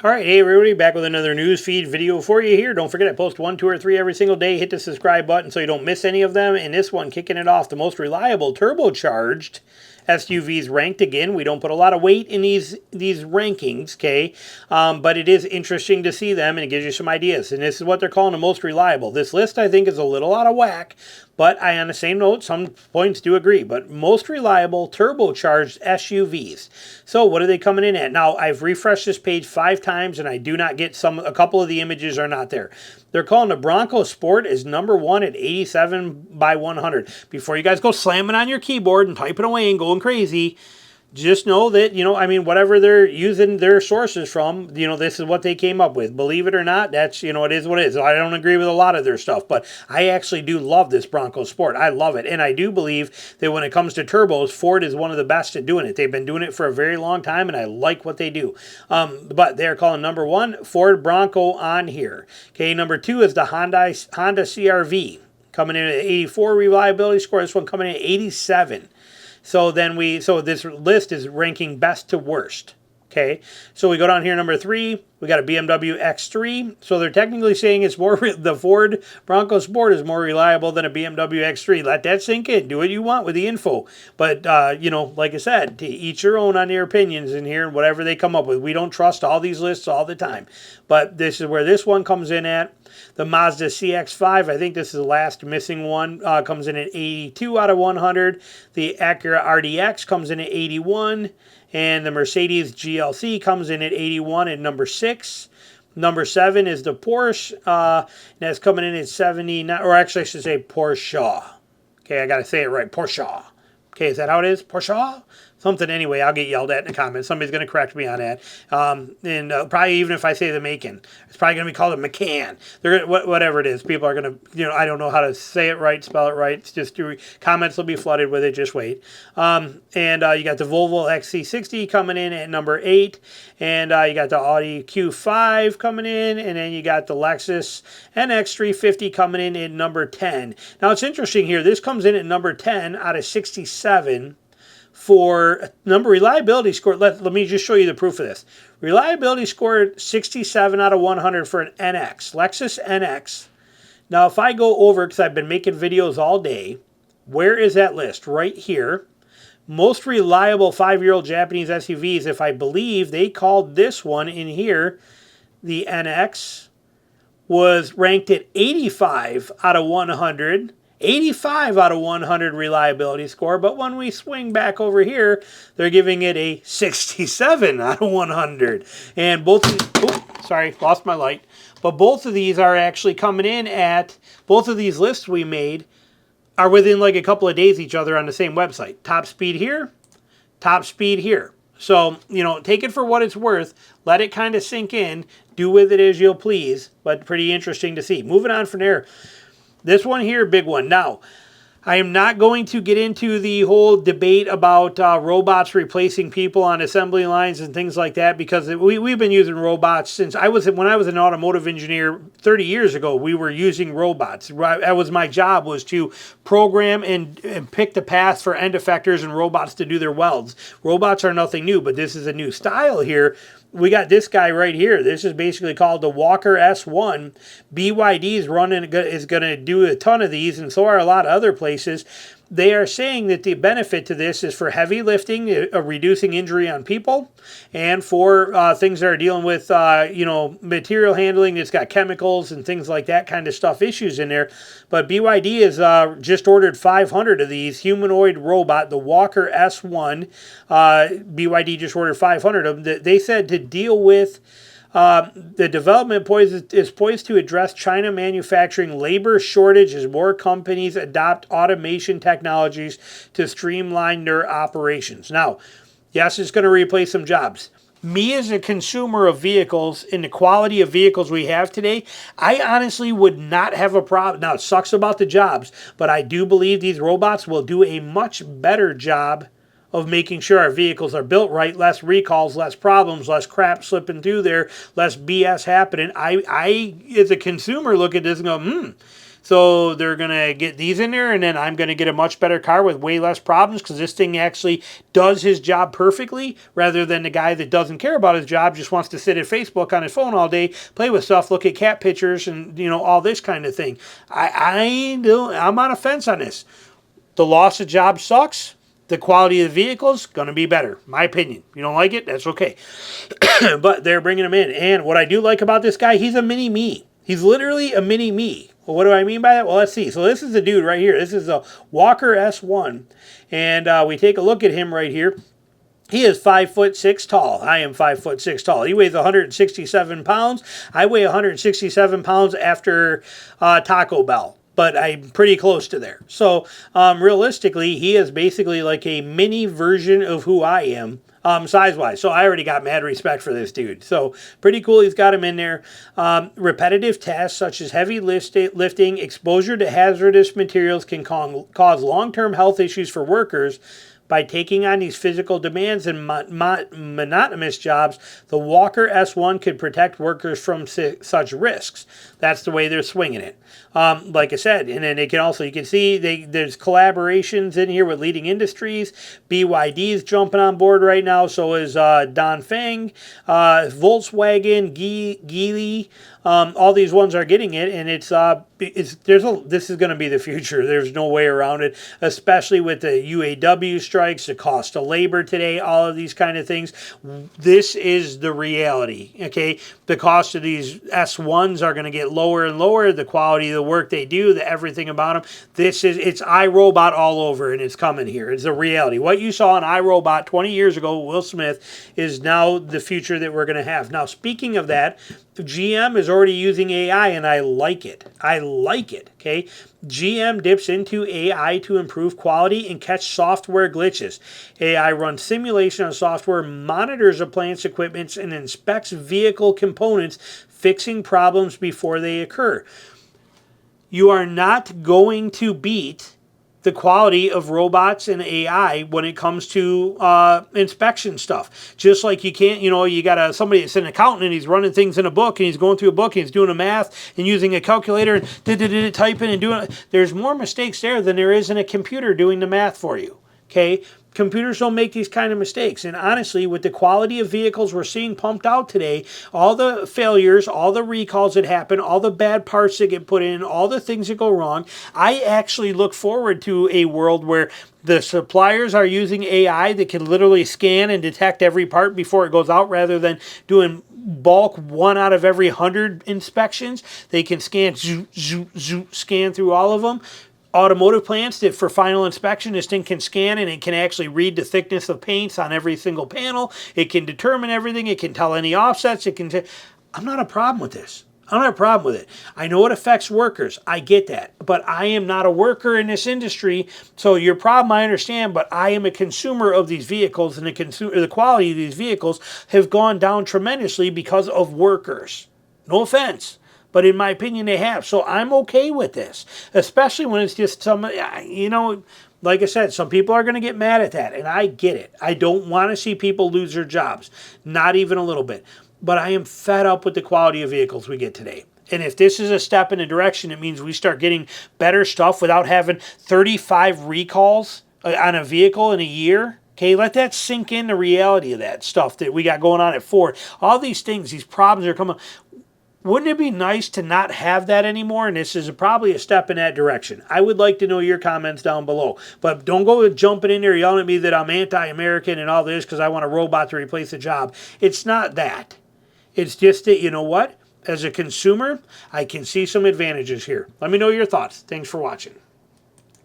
All right, hey everybody, back with another news feed video for you here. Don't forget I post 1, 2, or 3 every single day. Hit the subscribe button so you don't miss any of them. And this one, kicking it off, the most reliable turbocharged SUVs ranked. Again, we don't put a lot of weight in these rankings, okay? But it is interesting to see them, and it gives you some ideas. And this is what they're calling the most reliable. This list, I think, is a little out of whack, but on the same note, some points do agree. But most reliable turbocharged SUVs. So what are they coming in at? Now, I've refreshed this page 5 times, and I do not get a couple of the images are not there. They're calling the Bronco Sport is number 1 at 87 by 100. Before you guys go slamming on your keyboard and typing away and going crazy, just know that, whatever they're using their sources from, this is what they came up with. Believe it or not, that's, it is what it is. I don't agree with a lot of their stuff, but I actually do love this Bronco Sport. I love it. And I do believe that when it comes to turbos, Ford is one of the best at doing it. They've been doing it for a very long time, and I like what they do. But they're calling number 1 Ford Bronco on here. Okay, number 2 is the Honda CR-V, coming in at 84 reliability score. This one coming in at 87. So this list is ranking best to worst. Okay, so we go down here, number 3, we got a BMW X3. So they're technically saying it's the Ford Bronco Sport is more reliable than a BMW X3. Let that sink in. Do what you want with the info. But, like I said, to each your own on their opinions in here and whatever they come up with. We don't trust all these lists all the time. But this is where this one comes in at. The Mazda CX-5, I think this is the last missing one, comes in at 82 out of 100. The Acura RDX comes in at 81. And the Mercedes GLC comes in at 81 at number 6. Number 7 is the Porsche. That's coming in at 79, or actually I should say Porsche. Okay, I got to say it right, Porsche. Okay, is that how it is? Porsche? Something anyway, I'll get yelled at in the comments. Somebody's going to correct me on that. And probably even if I say the Macan, it's probably going to be called a Macan. They're gonna, whatever it is, people are going to, I don't know how to say it right, spell it right. It's just comments will be flooded with it. Just wait. And you got the Volvo XC60 coming in at number 8. And you got the Audi Q5 coming in. And then you got the Lexus NX350 coming in at number 10. Now, it's interesting here. This comes in at number 10 out of 67. For number reliability score, let me just show you the proof of this. Reliability score 67 out of 100 for an NX, Lexus NX. Now, if I go over, because I've been making videos all day, where is that list? Right here. Most reliable 5-year-old Japanese SUVs, if I believe they called this one in here, the NX, was ranked at 85 out of 100. 85 out of 100 reliability score, but when we swing back over here, they're giving it a 67 out of 100. And both lost my light. But both of these are actually coming in at, both of these lists we made are within like a couple of days each other on the same website. Top speed here, top speed here. So, take it for what it's worth. Let it kind of sink in. Do with it as you'll please, but pretty interesting to see. Moving on from there. This one here, big one. Now, I am not going to get into the whole debate about robots replacing people on assembly lines and things like that, because we've been using robots since when I was an automotive engineer 30 years ago. We were using robots. That was my job, was to program and pick the path for end effectors and robots to do their welds. Robots are nothing new, but this is a new style here. We got this guy right here. This is basically called the Walker S1. BYD is going to do a ton of these, and so are a lot of other places. They are saying that the benefit to this is for heavy lifting, reducing injury on people, and for things that are dealing with, material handling. It's got chemicals and things like that kind of stuff, issues in there. But BYD has just ordered 500 of these humanoid robot, the Walker S1. BYD just ordered 500 of them. They said to deal with the development is poised to address China manufacturing labor shortage as more companies adopt automation technologies to streamline their operations. Now, yes, it's going to replace some jobs. Me as a consumer of vehicles and the quality of vehicles we have today, I honestly would not have a problem. Now, it sucks about the jobs, but I do believe these robots will do a much better job of making sure our vehicles are built right, less recalls, less problems, less crap slipping through there, less BS happening. I as a consumer, look at this and go, So they're going to get these in there, and then I'm going to get a much better car with way less problems because this thing actually does his job perfectly, rather than the guy that doesn't care about his job, just wants to sit at Facebook on his phone all day, play with stuff, look at cat pictures, and all this kind of thing. I'm on a fence on this. The loss of jobs sucks. The quality of the vehicles going to be better. My opinion. You don't like it? That's okay. But they're bringing them in. And what I do like about this guy, he's a mini me. He's literally a mini me. Well, what do I mean by that? Well, let's see. So this is the dude right here. This is a Walker S1. And we take a look at him right here. He is 5'6" tall. I am 5'6" tall. He weighs 167 pounds. I weigh 167 pounds after Taco Bell, but I'm pretty close to there. So realistically, he is basically like a mini version of who I am. Size-wise. So I already got mad respect for this dude. So pretty cool. He's got him in there. Repetitive tasks such as heavy lifting, exposure to hazardous materials can cause long-term health issues for workers. By taking on these physical demands and monotonous jobs, the Walker S1 could protect workers from such risks. That's the way they're swinging it. Like I said, and then they can also, you can see there's collaborations in here with leading industries. BYD is jumping on board right now. So is Dongfeng, Volkswagen, Geely. All these ones are getting it, and this is going to be the future. There's no way around it, especially with the UAW strikes, the cost of labor today, all of these kind of things. This is the reality, okay? The cost of these S1s are going to get lower and lower. The quality of the work they do, everything about them. It's iRobot all over, and it's coming here. It's a reality. What you saw in iRobot 20 years ago, Will Smith, is now the future that we're going to have. Now, speaking of that, GM is already using AI, and I like it. I like it, okay? GM dips into AI to improve quality and catch software glitches. AI runs simulation on software, monitors appliance equipment, and inspects vehicle components, fixing problems before they occur. You are not going to beat the quality of robots and AI when it comes to inspection stuff. Just like you can't, you got somebody that's an accountant and he's running things in a book and he's going through a book and he's doing a math and using a calculator and typing and doing it. There's more mistakes there than there is in a computer doing the math for you. Okay? Computers don't make these kind of mistakes. And honestly, with the quality of vehicles we're seeing pumped out today, all the failures, all the recalls that happen, all the bad parts that get put in, all the things that go wrong, I actually look forward to a world where the suppliers are using AI that can literally scan and detect every part before it goes out, rather than doing bulk 1 out of every 100 inspections. They can scan, scan through all of them. Automotive plants that for final inspection, this thing can scan and it can actually read the thickness of paints on every single panel. It can determine everything. It can tell any offsets. I'm not a problem with this. I'm not a problem with it. I know it affects workers. I get that. But I am not a worker in this industry. So your problem, I understand, but I am a consumer of these vehicles, and the quality of these vehicles have gone down tremendously because of workers. No offense. But in my opinion, they have. So I'm okay with this, especially when it's just like I said, some people are going to get mad at that, and I get it. I don't want to see people lose their jobs, not even a little bit. But I am fed up with the quality of vehicles we get today. And if this is a step in a direction, it means we start getting better stuff without having 35 recalls on a vehicle in a year. Okay, let that sink in, the reality of that stuff that we got going on at Ford. All these things, these problems are coming. Wouldn't it be nice to not have that anymore? And this is probably a step in that direction. I would like to know your comments down below. But don't go jumping in there yelling at me that I'm anti-American and all this because I want a robot to replace a job. It's not that. It's just that, you know what? As a consumer, I can see some advantages here. Let me know your thoughts. Thanks for watching.